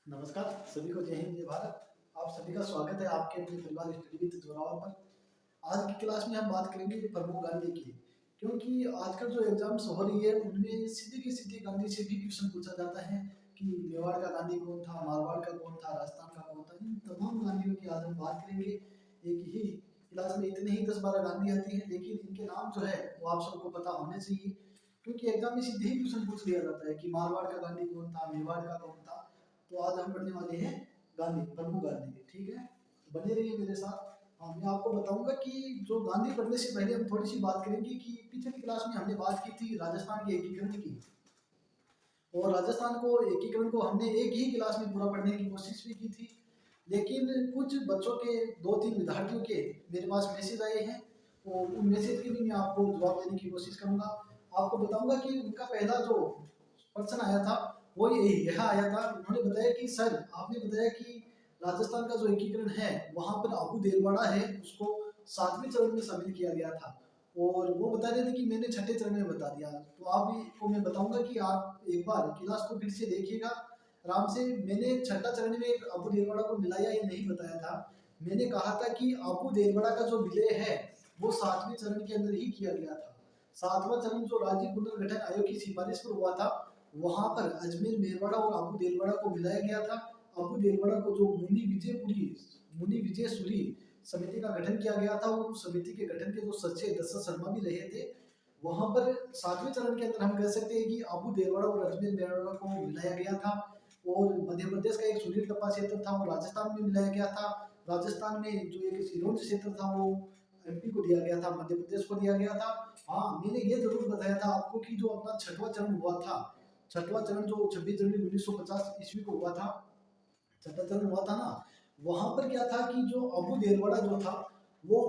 नमस्कार सभी को, जय हिंद जय भारत। आप सभी का स्वागत है आपके अपने परिवार स्टडी विद जोरावर पर। आज की क्लास में हम बात करेंगे प्रमुख गांधी की, क्योंकि आजकल जो एग्जाम्स हो रही है उनमें सीधे की सीधे गांधी से भी क्वेश्चन पूछा जाता है कि मेवाड़ का गांधी कौन था, मारवाड़ का कौन था, राजस्थान का कौन था। इन तमाम गांधियों की आज हम बात करेंगे। एक ही क्लास में इतने ही 10-12 गांधी आते हैं, लेकिन इनके नाम जो है वो आप सबको पता होने चाहिए, क्योंकि एग्जाम में सीधे ही क्वेश्चन पूछ लिया जाता है कि मारवाड़ का गांधी कौन था, मेवाड़ का कौन था। तो आज हम पढ़ने वाले हैं गांधी, प्रमुख गांधी। ठीक है, बने रहिए मेरे साथ। हाँ, मैं आपको बताऊंगा कि जो गांधी पढ़ने से पहले हम थोड़ी सी बात करेंगे कि पिछली क्लास में हमने बात की थी राजस्थान के एकीकरण की, और राजस्थान को एकीकरण को हमने एक ही क्लास में पूरा पढ़ने की कोशिश भी की थी, लेकिन कुछ बच्चों के 2-3 विद्यार्थियों के मेरे पास मैसेज आए हैं, और उन मैसेज के भी मैं आपको जवाब देने की कोशिश करूंगा। आपको बताऊंगा कि उनका पहला जो प्रश्न आया था वो यह आया था। उन्होंने बताया कि सर, आपने बताया कि राजस्थान का जो एकीकरण है वहां पर अबू देलवाड़ा है उसको 7वें चरण में शामिल किया गया था, और वो बता रहे थे कि मैंने छठे चरण में बता दिया। तो आपको मैं बताऊंगा कि आप एक बार क्लास को फिर से देखिएगा आराम से। मैंने छठा चरण में अबू देलवाड़ा को मिलाया या नहीं बताया था। मैंने कहा था कि अबू देलवाड़ा का जो विलय है वो 7वें चरण के अंदर ही किया गया था। 7वां चरण जो राज्य पुनर्गठन आयोग की सिफारिश पर हुआ था, वहां पर अजमेर, मेरवाड़ा और अबू देलवाड़ा को मिलाया गया था। अबू देलवाड़ा को जो मुनि विजय सूरी समिति का गठन किया गया था, और उस समिति के गठन के जो सचिव दशरथ शर्मा भी रहे थे। वहां पर 7वें चरण के अंदर हम कह सकते हैं कि अबू देलवाड़ा और अजमेर मेरवाड़ा को मिलाया गया था। और मध्य प्रदेश का एक सुनील टप्पा क्षेत्र था वो राजस्थान में मिलाया गया था। राजस्थान में जो एक सिरोंज क्षेत्र था वो एमपी को दिया गया था, मध्य प्रदेश को दिया गया था। हाँ, मैंने ये जरूर बताया था आपको कि जो अपना छठवां चरण हुआ था, छठवां चरण जो 26 जनवरी 1950 ईस्वी को हुआ था, छठा चरण हुआ था ना, वहां पर क्या था कि जो अबू देलवाड़ा जो था वो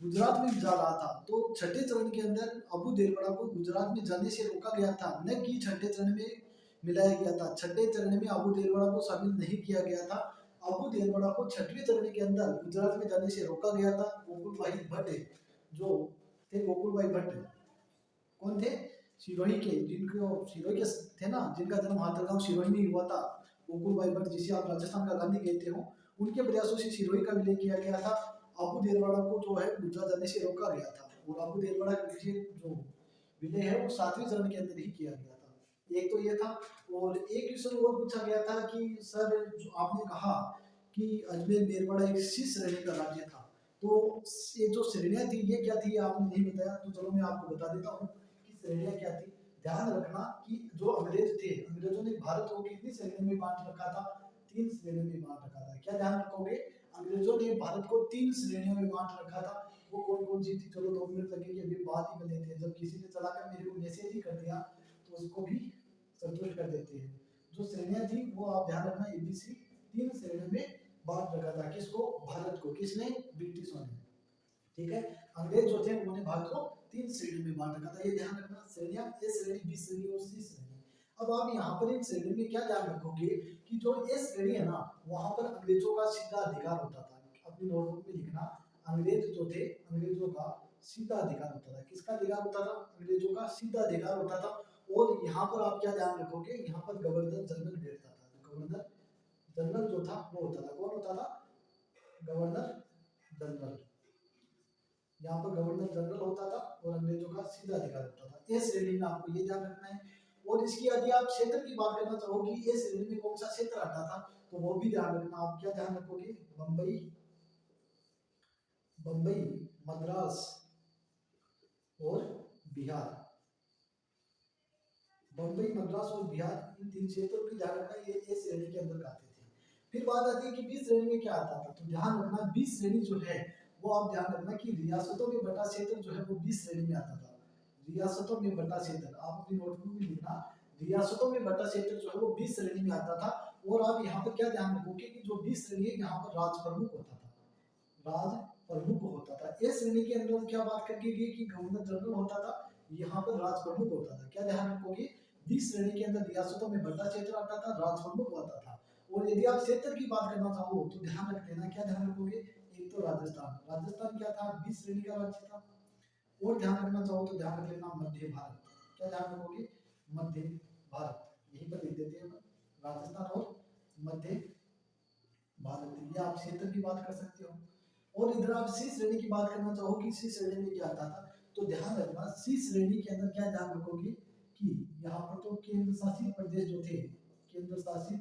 गुजरात में जा रहा था। तो छठे चरण के अंदर अबू देलवाड़ा को गुजरात में जाने से रोका गया था, न कि छठे चरण में मिलाया गया था। छठे चरण में अबू देलवाड़ा को शामिल नहीं किया गया था। अबू देलवाड़ा को छठवें चरण के अंदर गुजरात में जाने से रोका गया था। गोकुल भाई भट्ट जो थे, गोकुल भाई भट्ट कौन थे? सिरोही के, जिनको सिरोही के थे ना, जिनका जन्म हाथरगांव सिरोही में हुआ था। गोकुल भाई भट्ट, जिसे आप राजस्थान का गांधी कहते हो, उनके प्रयासों से सिरोही का विलय किया गया था। अबू देलवाड़ा को जो है गुजरात जाने से रोका गया था, और अबू देलवाड़ा का जो विलय है वो 7वें चरण के अंदर ही किया गया था। एक तो ये था। और एक क्वेश्चन और पूछा गया था कि सर, जो आपने कहा कि अजमेर मेरवाड़ा एक सी श्रेणी का राज्य था, तो ये जो श्रेणियां थी ये क्या थी आपने नहीं बताया। तो चलो मैं आपको बता देता हूँ कि श्रेणियां क्या थी। ध्यान रखना कि जो अंग्रेज थे, अंग्रेजों ने भारत को कितनी श्रेणियों में बांट रखा था? 3 श्रेणियों में बांट रखा था। क्या ध्यान रखोगे? अंग्रेजों ने भारत को 3 श्रेणियों में बांट रखा था। वो कौन कौन सी थी? चलो 2 मिनट लगेंगे, अभी बात ही कर लेते हैं। जब किसी ने चलाकर मेरे को मैसेज ही कर दिया तो उसको भी संतुष्ट कर देते हैं। जो श्रेणियां थी वो आप ध्यान रखना, एबीसी 3 श्रेणियों में बांट रखा था। किसको? भारत को। किसने? ब्रिटिशों ने। ठीक है, अंग्रेज जो थे उन्होंने भारत को 3 श्रेणी में बांट रखा था, ये ध्यान रखना। श्रेणियां ए श्रेणी, बी श्रेणी और सी श्रेणी। अब आप यहाँ पर इन श्रेणी में क्या ध्यान रखोगे कि जो ए श्रेणी है ना, वहां पर अंग्रेजों का सीधा अधिकार होता था। अपनी नोटबुक में लिखना, अंग्रेज जो थे, अंग्रेजों का सीधा अधिकार होता था। किसका अधिकार होता था? अंग्रेजों का सीधा अधिकार होता था। और यहाँ पर आप क्या ध्यान रखोगे, यहाँ पर गवर्नर जनरल बैठता था। गवर्नर जनरल जो था वो होता था, कौन होता था? Governor general. यहाँ पर गवर्नर जनरल होता था और अंग्रेजों का सीधा अधिकार होता था। इस श्रेणी में आपको ये ध्यान रखना है। और इसकी यदि आप क्षेत्र की बात करना चाहोगे, इस श्रेणी में कौन सा क्षेत्र आता था, तो वो भी ध्यान रखना। आप क्या ध्यान रखोगे? बम्बई, बम्बई, मद्रास और बिहार। बम्बई, मद्रास और बिहार, इन 3 क्षेत्रों की ध्यान रखना, ये इस श्रेणी के अंदर आते थे। फिर बात आती है कि 20 श्रेणी में क्या आता था, तो ध्यान रखना 20 श्रेणी जो है वो आप ध्यान रखना कि रियासतों में बटा क्षेत्र जो है वो 20 श्रेणी में आता था। रियासतों में बटा क्षेत्र, आप अपनी नोटबुक में लिखना, रियासतों में बटा क्षेत्र जो है वो 20 श्रेणी में आता था। और आप यहाँ पर क्या ध्यान रखोगे कि जो 20 श्रेणी है यहाँ पर राज प्रमुख होता था, राज प्रमुख होता था। इस श्रेणी के अंदर क्या बात करके गई कि गवर्नर जनरल होता था, यहाँ पर राज प्रमुख होता था। क्या ध्यान रखोगे? 20 श्रेणी के अंदर रियासतों में बटा क्षेत्र आता था, राज प्रमुख होता था। और यदि आप क्षेत्र की बात करना चाहो तो ध्यान रख लेना, क्या ध्यान रखोगे? एक तो राजस्थान, राजस्थान क्या था? 20 श्रेणी का राज्य था। और ध्यान रखना चाहो तो ध्यान रख लेना मध्य भारत। क्या ध्यान रखोगे? मध्य भारत, यहीं पर लिख देते हैं राजस्थान और मध्य ये आप क्षेत्र की बात कर सकते हो। और इधर आप सी श्रेणी की बात करना चाहो कि सी श्रेणी में क्या आता था, तो ध्यान रखना सी श्रेणी के अंदर क्या ध्यान रखोगे कि यहाँ पर तो केंद्र शासित प्रदेश जो थे, केंद्र शासित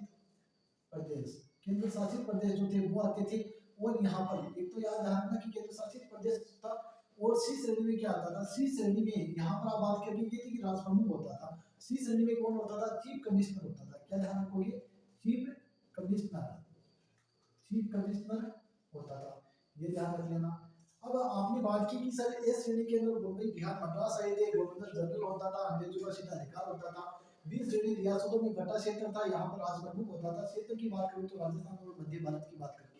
प्रदेश, केंद्र शासित प्रदेश जो थे वो आते थे। और यहाँ पर एक तो याद रखना कि केंद्र शासित प्रदेश था। और सी श्रेणी में क्या आता था, सी श्रेणी में यहाँ पर आप बात करनी थी कि राज प्रमुख होता था। सी श्रेणी में कौन होता था, चीफ कमिश्नर होता था। क्या ध्यान रखोगे, चीफ कमिश्नर, चीफ कमिश्नर होता था, ये ध्यान रख लेना। अब आपने बात की कि सर एस श्रेणी के अंदर मुंबई बिहार मद्रास आए थे, गवर्नर जनरल होता था, अंग्रेजों का सीधा अधिकार होता था। बी श्रेणी रियासतों में बटा क्षेत्र था, यहाँ पर राज प्रमुख होता था। क्षेत्र की बात करें तो राजस्थान और मध्य भारत की बात करते हैं।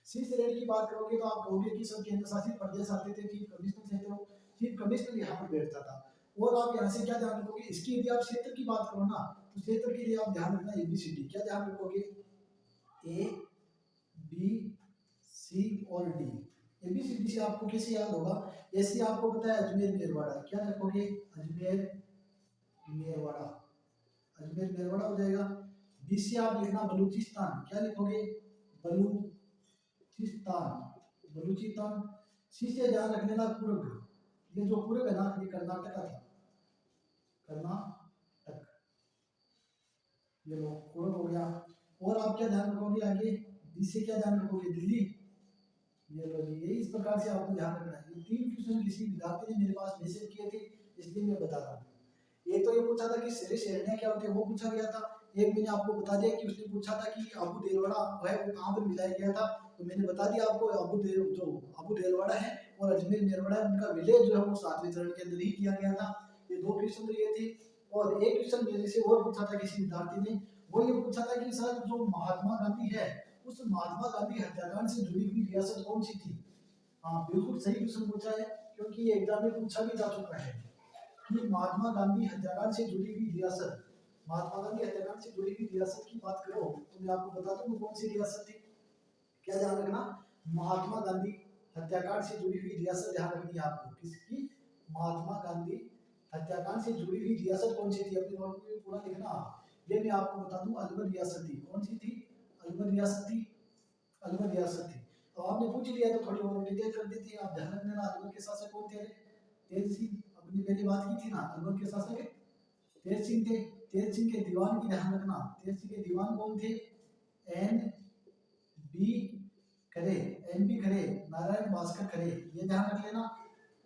सी श्रेणी की बात करोगे तो आप कहोगे कि सब केंद्र शासित प्रदेश आते थे, चीफ कमिश्नर क्षेत्र, चीफ कमिश्नर यहाँ पर बैठता था। और आप यहाँ से क्या ध्यान रखोगे, इसकी यदि आप क्षेत्र की बात करो ना, तो क्षेत्र के लिए आप ध्यान रखना एबीसीडी। क्या ध्यान रखोगे, ए बी सी और डी। एबीसीडी से आपको कैसे याद होगा, ऐसे आपको पता है अजमेर मेरवाड़ा, क्या रखोगे, अजमेर मेरवाड़ा, अजमेर मेरवाड़ा हो जाएगा। बी से आप लिखना बलूचिस्तान, क्या लिखोगे, बलूचिस्तान, बलूचिस्तान। सी से ध्यान रख लेना कुर्ग, ये जो कुर्ग है ना ये कर्नाटक था, कर्नाटक, ये लो कुर्ग हो गया। और आप क्या ध्यान रखोगे आगे, डी से क्या ध्यान रखोगे, दिल्ली, ये लो जी। ये इस प्रकार से आपको ध्यान रखना है। ये 3 क्वेश्चन किसी विद्यार्थी ने मेरे पास मैसेज किए थे, इसलिए मैं बता रहा हूँ। एक तो ये पूछा था कि श्रेणियां क्या होती है, वो पूछा गया था। एक मैंने आपको बता दिया कि उसने पूछा था कि अबू देलवाड़ा है वो कहाँ पर मिलाया गया था, तो मैंने बता दिया आपको। अबू देलवाड़ा है और अजमेर मेरवाड़ा है, उनका विलेज जो है वो 7वें चरण के अंदर ही किया गया था। ये 2 क्वेश्चन तो ये थे। और एक क्वेश्चन मेरे से और पूछा था किसी विद्यार्थी ने, वो ये पूछा था कि सर जो महात्मा गांधी है, उस महात्मा गांधी हत्याकांड से जुड़ी हुई रियासत कौन सी थी। हाँ बिल्कुल सही क्वेश्चन पूछा है, क्योंकि ये एग्जाम में पूछा भी जा चुका है कि महात्मा गांधी हत्याकांड से जुड़ी हुई रियासत, महात्मा गांधी हत्याकांड से जुड़ी हुई रियासत की बात करो तो मैं आपको बता दूं कौन सी रियासत थी। क्या ध्यान रखना, महात्मा गांधी हत्याकांड से जुड़ी हुई रियासत ध्यान रखनी है आपको, किसकी, महात्मा गांधी हत्याकांड से जुड़ी हुई रियासत कौन सी थी, अपने नोट में पूरा लिखना। ये मैं आपको बता दूं अलवर रियासत थी। कौन सी थी, अलवर रियासत थी, अलवर रियासत थी। तो आपने पूछ लिया तो थोड़ी और डिटेल कर दी थी। आप ध्यान रखना अलवर के शासक कौन थे, तेज सिंह, अपनी पहले बात की थी ना, अलवर के शासक तेज सिंह थे। तेज सिंह के दीवान की ध्यान रखना, तेज सिंह के दीवान कौन थे, एन बी खरे, एन बी खरे, नारायण भास्कर खरे, ये ध्यान रख लेना।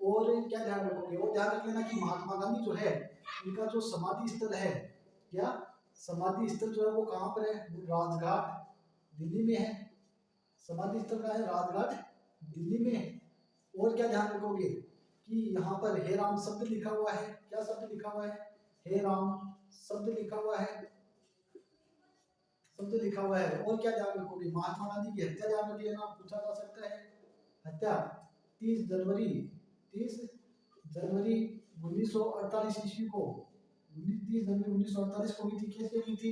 और क्या ध्यान रखोगे, और ध्यान रख लेना कि महात्मा गांधी जो है इनका जो समाधि स्थल है, क्या समाधि स्थल जो है वो कहाँ पर है, राजघाट दिल्ली में है। समाधि स्थल का है राजघाट दिल्ली में। और क्या ध्यान रखोगे कि यहाँ पर हे राम शब्द लिखा हुआ है, क्या शब्द लिखा हुआ है, हे राम शब्द लिखा हुआ है, शब्द लिखा हुआ है। और क्या ध्यान रखोगे, महात्मा गांधी की हत्या ध्यान रख लेना, पूछा जा सकता है। हत्या 30 जनवरी 1948 ईस्वी को, 30 जनवरी 1948 को हुई थी। कैसे हुई थी,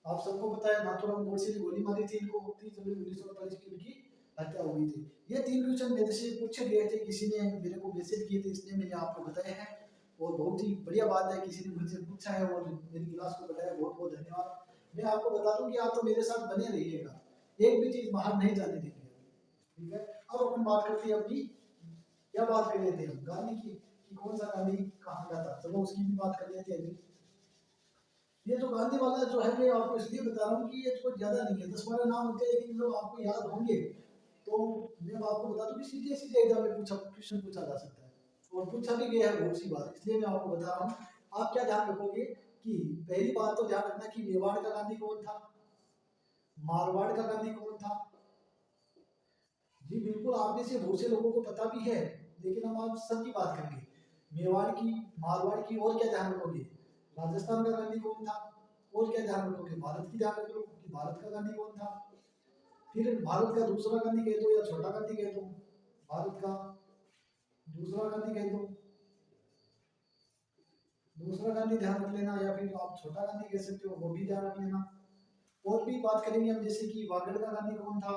आप सबको पता है, नाथूराम गोडसे ने गोली मारी थी इनको, 30 जनवरी 1948 की उनकी हत्या हुई थी। ये 3 क्वेश्चन मेरे से पूछे गए थे, किसी ने मेरे को मैसेज किए थे, इसलिए मैंने आपको बताया है। और बहुत ही बढ़िया बात है, किसी ने मुझसे पूछा है और मेरी क्लास को बताया, बहुत बहुत धन्यवाद। मैं आपको बता दूं कि आप तो मेरे साथ बने रहिएगा, एक भी चीज बाहर नहीं जाने देंगे, ठीक है। अब अपन बात करते हैं अपनी, क्या बात कर रहे थे हम, गांधी की, कि कौन सा गांधी कहाँ का था, चलो उसकी भी बात कर लेते हैं अभी। ये जो गांधी वाला जो है मैं आपको इसलिए बता रहा हूँ कि ये कुछ ज्यादा नहीं है, 10-12 नाम होते हैं, लेकिन जो आपको याद होंगे तो मैं आपको बता दूं कि सीधे सीधे एग्जाम में पूछा क्वेश्चन पूछा जा सकता है, और पूछा भी गया है बहुत सी बार, इसलिए मैं आपको बता रहा हूँ। आप क्या ध्यान रखोगे कि पहली बात तो ध्यान रखना कि मेवाड़ का गांधी कौन था, मारवाड़ का गांधी कौन था। जी बिल्कुल, आप में से बहुत से लोगों को पता भी है, लेकिन हम आप सबकी बात करेंगे, मेवाड़ की, मारवाड़ की। और क्या ध्यान रखोगे, राजस्थान का गांधी कौन था। और क्या ध्यान रखोगे, भारत की ध्यान रखो कि भारत का गांधी कौन था। फिर भारत का दूसरा गांधी कह दो या छोटा गांधी कह दो, भारत का दूसरा गांधी कह दो, दूसरा गांधी ध्यान रख लेना, या फिर आप छोटा गांधी कह सकते हो, वो भी ध्यान रख लेना। और भी बात करेंगे हम, जैसे कि वागड़ का गांधी कौन था,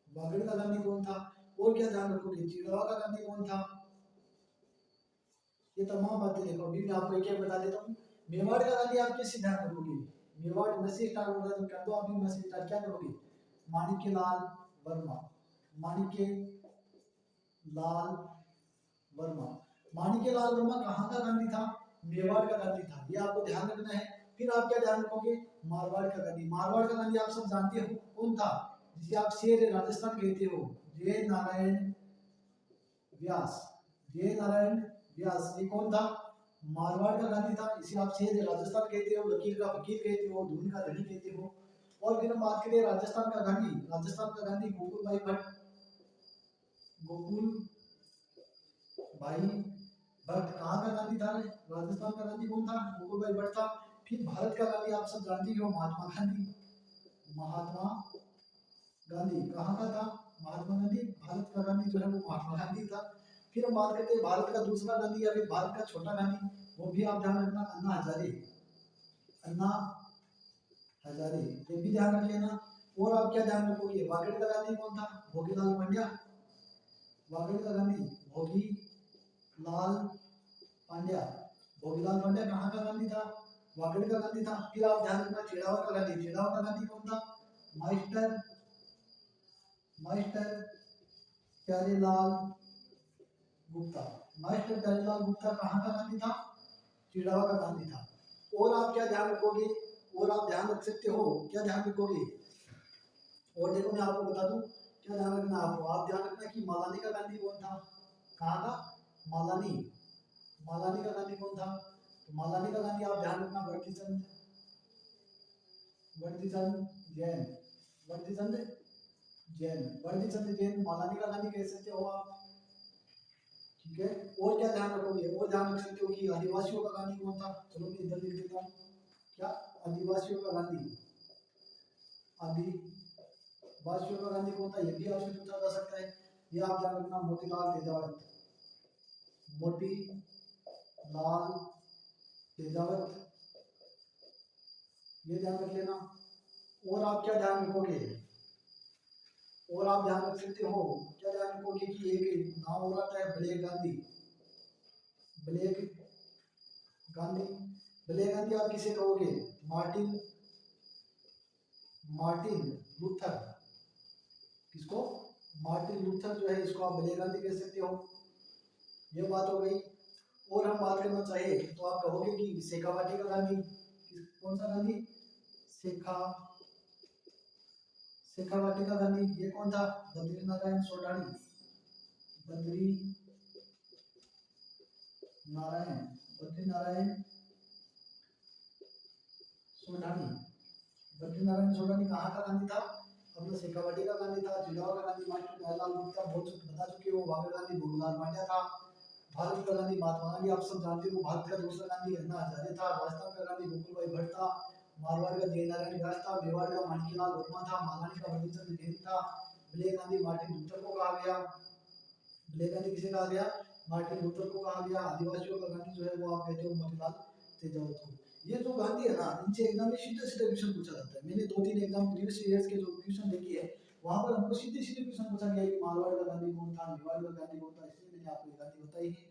वागड़ का गांधी कौन था। और क्या ध्यान रखोगे, चिड़वा का गांधी कौन था। ये तमाम बातें देखो, अभी मैं आपको एक एक बता देता हूँ। मेवाड़ का गांधी आप कैसे ध्यान रखोगे, मेवाड़ में से स्टार्ट होगा तो कर दो, आप भी में से स्टार्ट क्या करोगे, माणिक्यलाल वर्मा, माणिक्यलाल वर्मा। माणिक्यलाल वर्मा कहाँ का गांधी था? मेवाड़ का गांधी था, ये आपको ध्यान रखना है। फिर आप क्या ध्यान रखोगे? मारवाड़ का गांधी। मारवाड़ का गांधी आप सब जानते हो कौन था, जिसे आप शेर राजस्थान कहते हो, जय नारायण व्यास। जय नारायण व्यास ये कौन था? मारवाड़ का गांधी था, इसे आप शेर राजस्थान कहते हो, लकीर का फकीर कहते हो, धून का धनी कहते हो। और फिर हम बात करें राजस्थान का गांधी, राजस्थान का गांधी गोकुल भाई भट्ट। गोकुल भाई भट्ट कहाँ का गांधी था? राजस्थान का गांधी कौन था? गोकुल भाई भट्ट था। फिर भारत का गांधी आप सब जानते हो, महात्मा गांधी। महात्मा गांधी कहाँ का था? महात्मा गांधी, भारत का गांधी जो है वो महात्मा गांधी था। फिर हम बात करते हैं भारत का दूसरा गांधी या फिर भारत का छोटा गांधी, वो भी आप ध्यान रखना, अन्ना हजारे। अन्ना हजारे ये भी ध्यान रख लेना। और आप क्या ध्यान रखोगे? वागड़ का गांधी कौन था? भोगीलाल पांड्या। वागड़ का गांधी भोगीलाल पांड्या। भोगीलाल पांड्या कहाँ का गांधी था? वागड़ का गांधी था। फिर आप ध्यान रखना चेड़ावा का गांधी। चेड़ावा का गांधी कौन था? Master master Pyarelal Gupta. Master Pyarelal Gupta कहाँ का गांधी था? चिड़ावा का गांधी था। और आप क्या ध्यान रखोगे? और आप ध्यान रख सकते हो, क्या ध्यान रखोगे? और देखो मैं आपको बता दूं क्या ध्यान रखना आपको। आप ध्यान रखना कि मालानी का गांधी कौन था? कहाँ का? मालानी। मालानी का गांधी कौन था? तो मालानी का गांधी आप ध्यान रखना वर्धीचंद जैन। वर्धीचंद जैन, वर्धीचंद जैन मालानी का गांधी कह सकते हो आप। ठीक है। और क्या ध्यान रखोगे? और ध्यान रख सकते हो कि आदिवासियों का गांधी कौन था? चलो मैं इधर लिख देता हूँ। क्या? आदिवासियों का गांधी। आदिवासियों का गांधी कौन था? ये भी आपसे पूछा जा सकता है। ये आप ध्यान रखना, मोतीलाल तेजावत। मोतीलाल तेजावत ये ध्यान रख लेना। और आप क्या ध्यान रखोगे? और आप ध्यान रख सकते हो, क्या ध्यान रखोगे कि एक नाम और आता है black Gandhi. Black Gandhi. Black Gandhi आप किसे कहोगे? Martin Martin Luther. किसको? मार्टिन लूथर जो है इसको आप ब्लैक गांधी कह सकते हो। ये बात हो गई। और हम बात करना चाहे तो आप कहोगे कि शेखावाटी का गांधी। कौन सा गांधी? शेखावाटी का गांधी ये कौन था? बद्री नारायण सोडानी। बद्री नारायण सोडानी। बद्री नारायण सोडानी कहाँ का गांधी था? अपना शेखावाटी का गांधी था। जिलावा का गांधी मास्टर प्यारेलाल गुप्ता बता चुके हो। वागड़ गांधी भोगीलाल पांड्या था। भारत का गांधी महात्मा गांधी आप सब जानते हो। भारत का दूसरा गांधी अन्ना हजारे था। राजस्थान का गांधी गोकुल भाई भट्ट था। मारवाड़ का जय नारायण व्यास था। मेवाड़ का माणिक्यलाल वर्मा था। मालानी का वर्धीचंद जैन था। ब्लैक गांधी मार्टिन लूथर को कहा गया। ब्लैक गांधी किसे कहा गया? मार्टिन लूथर को कहा गया। आदिवासियों का गांधी जो है वो आप कहते हो मोतीलाल तेजावत को। ये जो गांधी है ना, इनसे एग्जाम में सीधे सीधे क्वेश्चन पूछा जाता है। मैंने 2-3 एग्जाम प्रीवियस ईयर्स के जो क्वेश्चन देखे हैं वहां पर हमको सीधे सीधे क्वेश्चन पूछा गया कि मारवाड़ का गांधी कौन था, मेवाड़ का गांधी कौन था, इसलिए मैंने आपको गांधी बताई है।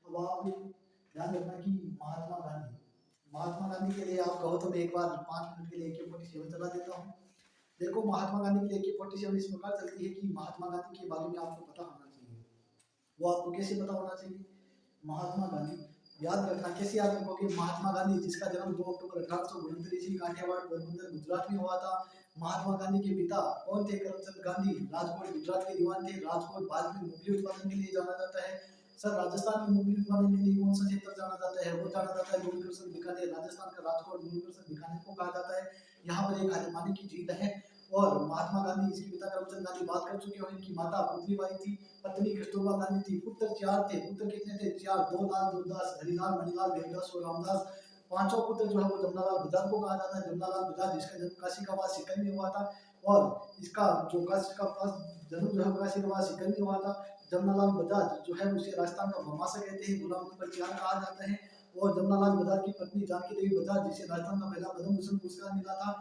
अब आप ध्यान रखना कि महात्मा गांधी के लिए आप कहो तो मैं एक बार 5 मिनट के लिए AK-47 चला देता हूँ। देखो महात्मा गांधी के लिए AK-47 इस प्रकार चलती है कि महात्मा गांधी के बारे में आपको पता होना चाहिए। वो आपको कैसे पता होना चाहिए? महात्मा गांधी याद रखना। कैसे याद रखोगे? महात्मा गांधी जिसका जन्म 2 अक्टूबर 1869 ईस्वी काठियावाड़ पोरबंदर गुजरात में हुआ था। महात्मा गांधी के पिता कौन थे? करमचंद गांधी। राजकोट गुजरात के दीवान थे। राजकोट बाद में मूंगफली उत्पादन के लिए जाना जाता है। सर राजस्थान में मूंगफली उत्पादन के लिए कौन सा क्षेत्र जाना जाता है? वो जाना जाता है मूलकृषक बीकानेर। राजस्थान का राजकोट मूलकृषक बीकानेर को कहा जाता है। यहाँ पर एक खारे पानी की झील है। और महात्मा गांधी इसके पिता करमचंद गांधी बात कर चुके हो। इनकी माता पुतलीबाई थी। पत्नी कस्तूरबा गांधी थी। पुत्र 4 थे। पुत्र कितने थे? 4। 2 लाल, दुर्दास, हरिलाल, मणिलाल, देवदास और रामदास। पांचों पुत्र जो है वो जमनालाल बजाज को कहा जाता है। जमनालाल बजाज जिसका जन्म काशी का वास सीकर में हुआ था। और इसका जो काशी का पास जन्म जो है काशी का वास सीकर में हुआ था। जमनालाल बजाज जो है उसे राजस्थान का भमासा कहते हैं। गुलाम नंबर 4 कहा जाता है। और जमनालाल बजाज की पत्नी जानकी देवी बजाज जिसे राजस्थान का पहला पद्म भूषण पुरस्कार मिला था।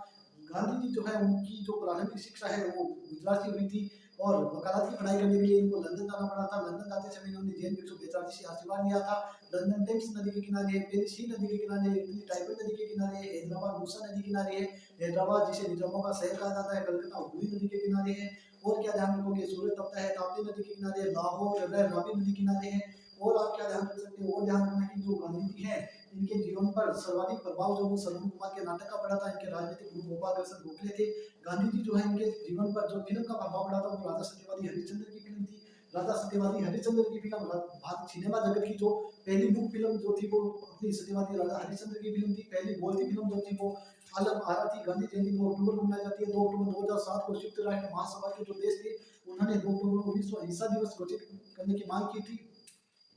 गांधी जी जो है उनकी जो प्रारंभिक शिक्षा है वो गुजरात से हुई थी। और वकालत की पढ़ाई करने के लिए इनको लंदन जाना पड़ा था। लंदन जाते समय इन्होंने जैन भिक्षु बेचारी से आशीर्वाद लिया था। लंदन टेम्स नदी के किनारे है, पेरिस सी नदी के किनारे है, इटली टाइबर नदी के किनारे है, हैदराबाद मूसा नदी के किनारे है, हैदराबाद जिसे निजामों का शहर कहा जाता है, कलकत्ता हुगली नदी के किनारे है। और क्या ध्यान रखोगे, सूरत तपता है ताप्ती नदी के किनारे, लाहौर रावी नदी के किनारे है। और आप क्या ध्यान रख सकते हो, और ध्यान रखना कि जो गांधी जी है इनके जीवन पर सर्वाधिक प्रभाव जो वो सरवन कुमार के नाटक का पड़ा था। इनके राजनीतिक गुरु गोपाल कृष्ण गोखले थे। गांधी जी जो है इनके जीवन पर जो फिल्म का प्रभाव पड़ा था वो राजा सत्यवादी हरिश्चंद्र की फिल्म थी। राजा सत्यवादी हरिश्चंद्र की फिल्म भारत सिनेमा जगत की जो पहली बुक फिल्म जो थी वो अपनी सत्यवादी राजा हरिश्चंद्र की फिल्म थी। पहली बोलती फिल्म जो थी वो आलम आरा थी। गांधी जयंती 2 अक्टूबर को मनाई जाती है। 2 अक्टूबर 2007 को संयुक्त राष्ट्र महासभा के जो देश थे उन्होंने 2 अक्टूबर को विश्व अहिंसा दिवस घोषित करने की मांग की थी।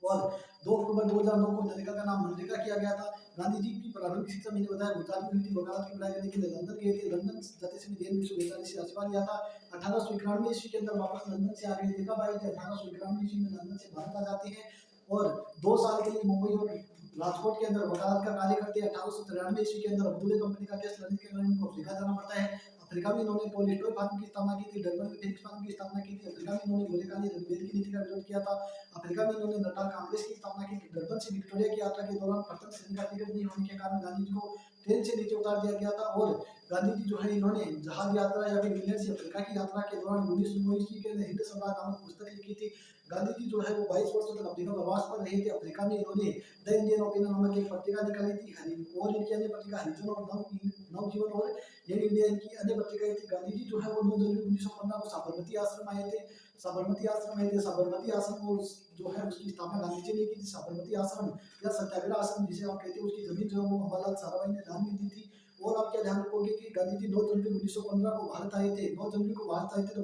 और 2 अक्टूबर 2009 को नरेगा का नाम मनरेगा किया गया था। गांधी जी की प्रारंभिक शिक्षा मैंने बताया गुजरात में हुई थी। वकालत की पढ़ाई करने के लिए लंदन गए थे। लंदन जाते समय जैन भिक्षु बेचारी से आशीर्वाद लिया था। 1891 ईस्वी के अंदर वापस लंदन से आ गए थे। कब आए थे? 1891 ईस्वी में लंदन से भारत आ जाते हैं और 2 साल के लिए मुंबई और राजकोट के अंदर वकालत का कार्य करते हैं। 1893 ईस्वी के अंदर अब्दुल्ला कंपनी का केस लड़ने के कारण इनको अफ्रीका जाना पड़ता है। अफ्रीका में इन्होंने टोलेस्टॉय फार्म की स्थापना की थी। डरबन में फिनिक्स फार्म की स्थापना की थी। अफ्रीका में इन्होंने गोरेखानी रणबेल की नीति का विरोध किया था। अफ्रीका में इन्होंने नटाल कांग्रेस की स्थापना की थी। डरबन से विक्टोरिया की यात्रा के दौरान प्रथम श्रेणी का टिकट नहीं होने के कारण गांधी जी को ट्रेन से नीचे उतार दिया गया था। और गांधी जी जो है इन्होंने जहाज यात्रा या फिर इंग्लैंड से अफ्रीका की यात्रा के दौरान 1909 ईस्वी के अंदर हिंद सम्राट नामक पुस्तक लिखी थी। गांधी जी जो है वो 22 वर्षों तक अफ्रीका प्रवास पर रहे थे। अफ्रीका में इन्होंने द इंडियन ओपिनियन नामक एक पत्रिका निकाली थी। और इनकी अन्य पत्रिका हरिजन और नवजीवन और यंग इंडिया इनकी अन्य पत्रिकाएं थी। गांधी जी जो है वो 9 जनवरी 1915 को साबरमती आश्रम आए थे। साबरमती आश्रम को जो है उसकी स्थापना गांधी जी ने की थी। साबरमती आश्रम या सत्याग्रह आश्रम जिसे आप कहते हैं उसकी जमीन जो है वो अम्बालाल साराभाई ने दान में दी थी। और आप क्या ध्यान रखोगे कि गांधी जी 9 जनवरी 1915 को भारत आए थे। 9 जनवरी को भारत आए थे तो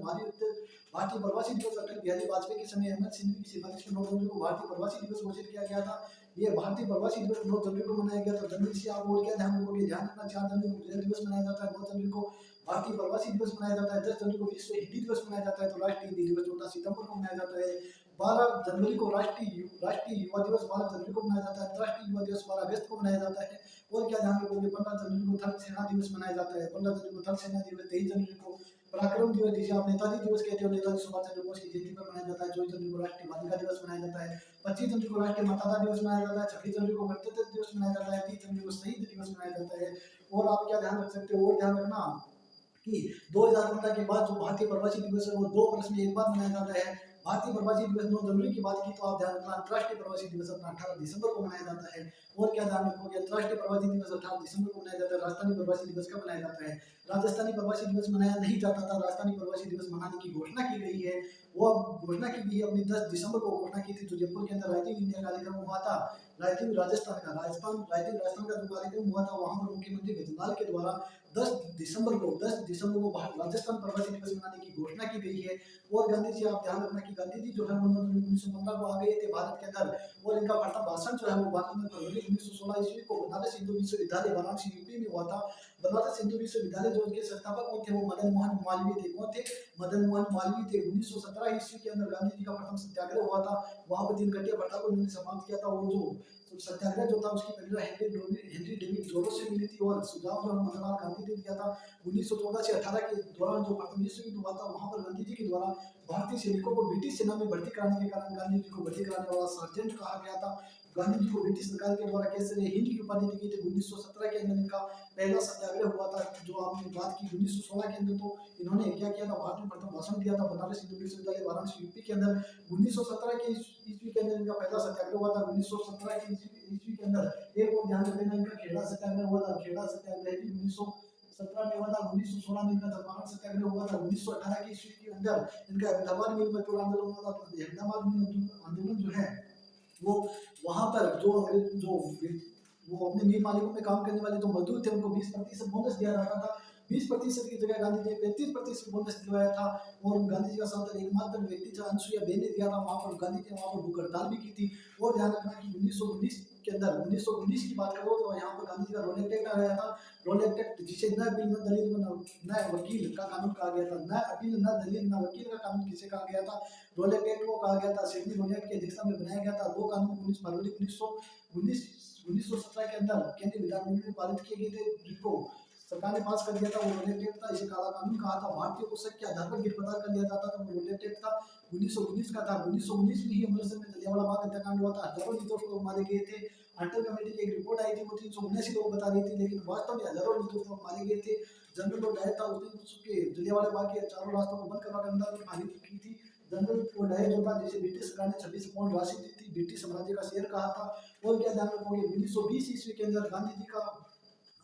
भारतीय प्रवासी दिवस अटल बिहारी वाजपेयी के समय अहमद सिंह की सिफारिश में 9 जनवरी को भारतीय प्रवासी दिवस घोषित किया गया था। ये भारतीय प्रवासी दिवस 9 जनवरी को मनाया गया था। जनवरी से आप और क्या ध्यान रखोगे, ध्यान रखना 4 जनवरी को विजय दिवस मनाया जाता है। 9 जनवरी को भारतीय प्रवासी दिवस मनाया जाता है। 10 जनवरी को विश्व हिंदी दिवस मनाया जाता है। तो राष्ट्रीय हिंदी दिवस 14 सितंबर को मनाया जाता है। 12 जनवरी को राष्ट्रीय युवा दिवस 12 जनवरी को मनाया जाता है। अंतर्राष्ट्रीय युवा दिवस 12 अगस्त को मनाया जाता है। और क्या ध्यान रखोगे, 15 जनवरी को थल सेना दिवस मनाया जाता है। 15 जनवरी को थल सेना दिवस, 23 जनवरी को पराक्रम दिवस जिसे आप नेताजी दिवस कहते हो, नेताजी सुभाष चंद्र बोस की जयंती पर मनाया जाता है। 24 जनवरी को राष्ट्रीय बालिका दिवस मनाया जाता है। 25 जनवरी को राष्ट्रीय मतदाता दिवस मनाया जाता है। 26 जनवरी को गणतंत्र दिवस मनाया जाता है। 30 जनवरी को शहीद दिवस मनाया जाता है। और आप क्या ध्यान रख सकते हो, और ध्यान रखना कि 2015 के बाद जो भारतीय प्रवासी दिवस है वो 2 वर्ष में एक बार मनाया जाता है। भारतीय प्रवासी दिवस 9 जनवरी की बात की तो आप ध्यान रखना अंतर्राष्ट्रीय प्रवासी दिवस अपना 18 दिसंबर को मनाया जाता है। और क्या ध्यान रखोगे, अंतर्राष्ट्रीय प्रवासी दिवस 18 दिसंबर को मनाया जाता है। राजस्थानी प्रवासी दिवस कब मनाया जाता है? राजस्थानी प्रवासी दिवस मनाया नहीं जाता था। राजस्थानी प्रवासी दिवस मनाने की घोषणा की गई है। वो अब घोषणा की गई है अपनी 10 दिसंबर को घोषणा की थी। जो जयपुर के अंदर राइजिंग इंडिया कार्यक्रम हुआ था, राइजिंग राजस्थान का जो कार्यक्रम हुआ था वहां पर मुख्यमंत्री गजनाल के द्वारा 10 दिसंबर को राजस्थान प्रवासी दिवस मनाने की घोषणा की गई है। और गांधी जी आप ध्यान रखना कि गांधी जी जो है 1915 को आ गए थे भारत के अंदर। और इनका प्रथम भाषण जो है वो भारत में फरवरी 1916 ईस्वी को बनारस हिंदू विश्वविद्यालय वाराणसी यूपी में हुआ था। बनारस हिंदू विश्वविद्यालय जो उनके संस्थापक कौन थे? वो मदन मोहन मालवीय थे। कौन थे? मदन मोहन मालवीय थे। 1917 ईस्वी के अंदर गांधी जी का प्रथम सत्याग्रह हुआ था। वहां पर 3 घंटे प्रथा को उन्होंने समाप्त किया था। और जो सत्याग्रह जो था उसकी प्रेरणा हेनरी डेविड जोरो से मिली थी। और सुझाव जो मनोहर गांधी ने दिया था 1914 से 18 के दौरान जो प्रथम विश्व युद्ध हुआ था वहां पर गांधी जी के द्वारा भारतीय सैनिकों को ब्रिटिश सेना में भर्ती कराने के कारण गांधी जी को भर्ती कराने वाला सर्जेंट कहा गया था। गांधी जी को ब्रिटिश सरकार के द्वारा केसरी हिंद की उपाधि दी गई थी। 1917 के अंदर इनका पहला सत्याग्रह हुआ था। जो आपने बात की 1916 के अंदर तो इन्होंने क्या किया था, भारत में प्रथम भाषण दिया था बनारस हिंदू विश्वविद्यालय वाराणसी यूपी के अंदर। 1917 के ईस्वी के अंदर इनका पहला सत्याग्रह हुआ था। 1917 के ईस्वी के अंदर एक और ध्यान रखना, इनका खेड़ा सत्याग्रह हुआ था। खेड़ा सत्याग्रह 1917 में हुआ था। 1916 में इनका चंपारण सत्याग्रह हुआ था। 1918 के ईस्वी के अंदर इनका अहमदाबाद मिल मजदूर आंदोलन हुआ था। तो अहमदाबाद मिल आंदोलन जो है वो वहां पर जो वो अपने मिल मालिकों में काम करने वाले जो मजदूर थे उनको 20% बोनस दिया जाता था। 20% की जगह गांधी जी ने 35% बोनस दिलवाया था। और गांधी जी का साथ एकमात्र व्यक्ति जो अनसुईया बेन ने दिया था, वहां पर गांधी जी ने वहां पर भूख हड़ताल भी की थी। और ध्यान रखना कि 1919 के अंदर 1919 की बात करो तो यहाँ पर गांधी जी का रोलेट एक्ट आया था। रोलेट एक्ट जिसे न बिल न दलील न वकील का कानून कहा गया था। न अपील न दलील न वकील का कानून किसे कहा गया था? रोलेट एक्ट को कहा गया था। सिडनी रोलेट की अध्यक्षता में बनाया गया था। वो कानून 19 फरवरी 1917 के अंदर केंद्रीय विधानमंडल में पारित किए गए थे, जिनको सरकार ने पास कर दिया था वो रोलेट एक्ट था, इसे काला कानून कहा था। भारतीय पुस्तक के आधार पर गिरफ्तार कर लिया जाता था वो रोलेट एक्ट था, 1919 का था। 1919 में ही अमृतसर में जलियांवाला बाग हत्याकांड हुआ था, हजारों निर्दोष लोग मारे गए थे। हंटर कमेटी की एक रिपोर्ट आई थी, वो 379 लोग बता रही थी, लेकिन वास्तव में हजारों निर्दोष लोग मारे गए थे। जनरल डायर था, उसने उसके जलियांवाला बाग के चारों रास्तों को बंद करवा अंदर में फांसी की थी। जनरल डायर जो था, जिसे ब्रिटिश सरकार ने 26 पाउंड राशि दी थी, ब्रिटिश साम्राज्य का शेयर कहा था। और क्या ध्यान रखोगे, 1920 ईस्वी के अंदर गांधी जी का,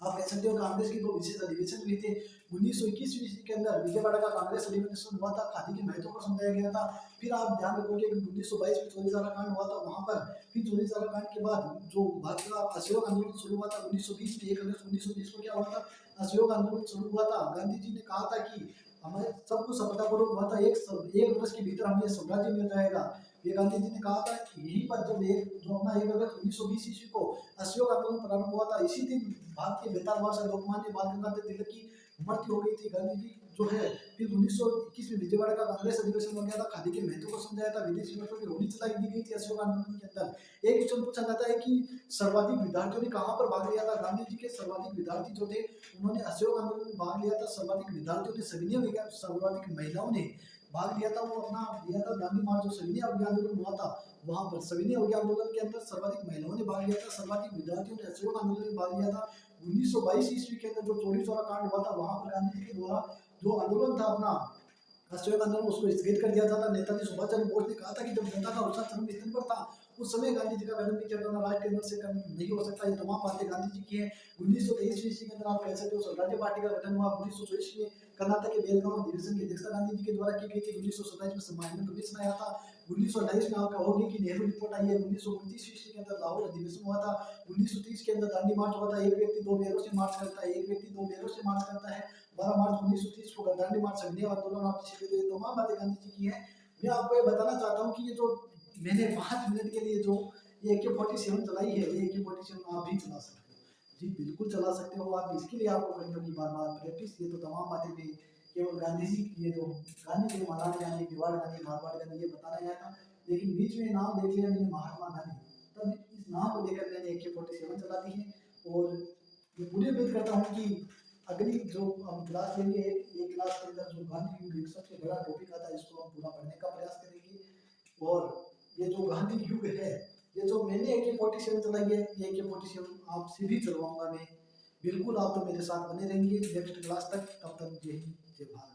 आप कह सकते हो, कांग्रेस की दो विशेष अधिवेशन हुए थे। 1921 ईस्वी के अंदर विजयवाड़ा का कांग्रेस अधिवेशन हुआ था, खादी के महत्व को समझाया गया था। फिर आप ध्यान रखोगे कि 1922 में चौरी चौरा कांड हुआ था, वहां पर फिर चौरी चौरा कांड के बाद जो भारत का असहयोग आंदोलन शुरू हुआ था 1920 में, 1 अगस्त 1920 को क्या हुआ था, असहयोग आंदोलन शुरू हुआ था। गांधी जी ने कहा था कि हमारे सब कुछ सफलतापूर्वक हुआ था, एक वर्ष के भीतर हमें साम्राज्य मिल जाएगा। ये गांधी जी ने कहा था कि यहीं पर जब जो अपना 1 अगस्त 1920 ईस्वी को असहयोग आंदोलन प्रारंभ हुआ था, इसी दिन भारत के बेताल बादशाह लोकमान्य बाल गंगाधर तिलक की मृत्यु हो गई थी। गांधी जी जो है फिर 1921 में विजयवाड़ा का कांग्रेस अधिवेशन हो गया था, खादी के महत्व को समझाया था, विदेशी नोटों की होली चलाई दी गई थी असहयोग आंदोलन के अंदर। एक क्वेश्चन पूछा जाता है कि सर्वाधिक विद्यार्थियों ने कहां पर भाग लिया था। गांधी जी के सर्वाधिक विद्यार्थी जो थे उन्होंने असहयोग आंदोलन में भाग लिया था। सर्वाधिक विद्यार्थियों ने सविनय अभियान, सर्वाधिक महिलाओं ने भाग लिया था, वो अपना लिया था दांडी मार्च, जो सविनय अभियान आंदोलन हुआ था वहां पर। सविनय अभियान आंदोलन के अंदर सर्वाधिक महिलाओं ने भाग लिया था, सर्वाधिक विद्यार्थियों ने असहयोग आंदोलन में भाग लिया था। 1922 ईस्वी के अंदर जो चौरी चौरा कांड हुआ था, वहां पर गांधी जी के द्वारा जो आंदोलन था अपना असहयोग आंदोलन, उसको स्थगित कर दिया था। नेताजी सुभाष चंद्र बोस ने कहा था कि जब जनता का उत्साह चरम स्तर पर था, उस समय गांधी जी का कदम पीछे हटाना राष्ट्रीय हित से कम नहीं हो सकता। ये तमाम बातें गांधी जी की है। 1923 ईस्वी के अंदर आप कह सकते हो स्वराज्य पार्टी का गठन हुआ। 1924 में कर्नाटक के बेलगांव अधिवेशन की अध्यक्षता गांधी जी के द्वारा की गई थी। 1927 में सम्मानजनक कमीशन आया था। 1928 में आप कहोगे कि नेहरू रिपोर्ट आई है। 1929 ईस्वी के अंदर लाहौर अधिवेशन हुआ था। 1930 के अंदर दांडी मार्च हुआ था। एक व्यक्ति दो बैरों से मार्च करता है, एक व्यक्ति दो बैरों से मार्च करता है। 12 मार्च 1930 को दांडी मार्च, सविनय आंदोलन, आप जिसे कहते हैं, तमाम बातें गांधी जी की है। मैं आपको ये बताना चाहता हूँ कि ये जो मैंने 5 मिनट के लिए जो ये AK-47 चलाई है, ये AK-47 आप भी चला सकते हो। जी बिल्कुल चला सकते हो आप। इसके लिए आपको करनी होगी बार-बार प्रैक्टिस। ये तो तमाम बातें भी केवल गांधी जी, ये जो गांधी जी, महात्मा गांधी, मेवाड़ गांधी, मारवाड़ गांधी, ये बताना आया था। लेकिन बीच में नाम देख लिया मैंने महात्मा गांधी, तब इस नाम को लेकर मैंने AK-47 चला दी है। और ये पूरी उम्मीद करता हूँ कि अगली जो हम क्लास लेंगे, एक क्लास के अंदर जो गांधी युग सबसे बड़ा टॉपिक आता है, इसको हम पूरा पढ़ने का प्रयास करेंगे। और ये जो गांधी युग है, ये जो मैंने AK-47 चलाई है, ये AK-47 आपसे भी चलवाऊंगा मैं। बिल्कुल आप तो मेरे साथ बने रहेंगे नेक्स्ट क्लास तक। तब तक जय हिंद, जय भारत।